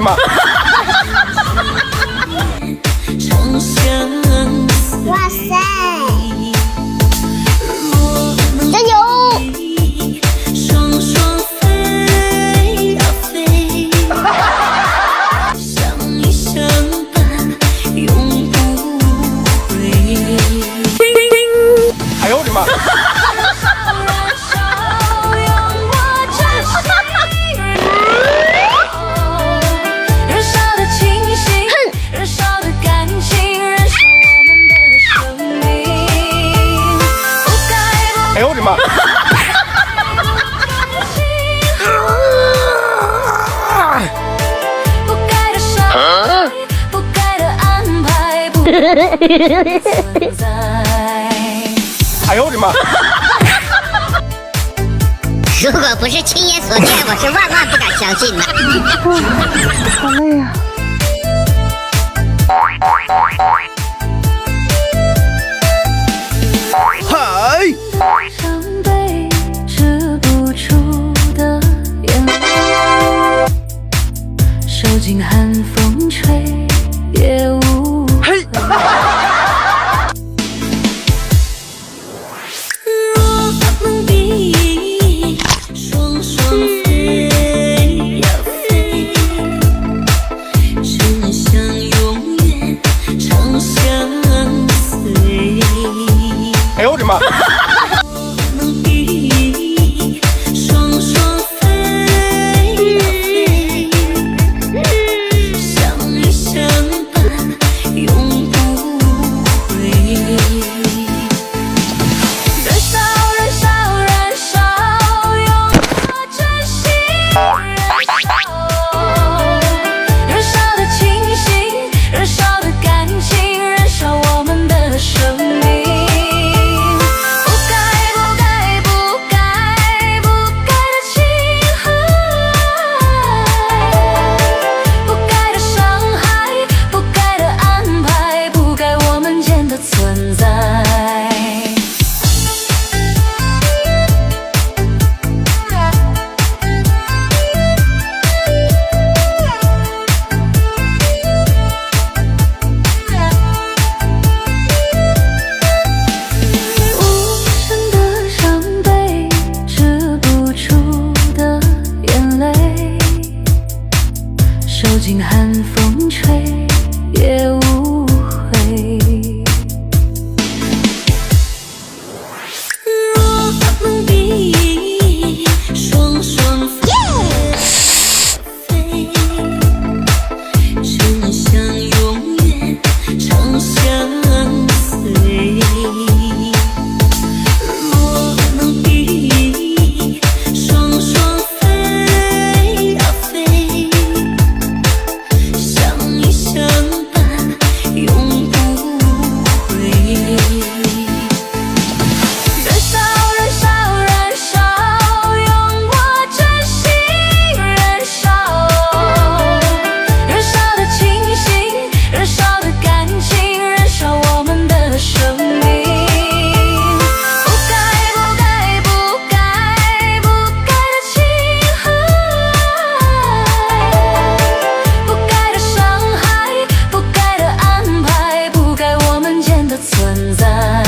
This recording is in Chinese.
妈！哇塞！加油！哎呦我的妈！哎呦我的妈！哎呦我的妈！如果不是亲眼所见，我是万万不敢相信的。好累啊！嗨！伤悲止不住的眼泪，受尽寒风吹也无悔。若能比双双飞呀飞，只想永远长相随。哎呦我的妈！受尽寒风吹也无悔。若能比双双飞，只想永远长相随。若能比双双飞呀飞，相伴永不悔。燃烧燃烧燃烧，用我真心燃烧，燃烧的清醒，燃烧的感情，燃烧我们的生命。不该不该不该不该的情海，不该的伤害，不该的安排，不该我们间的存在。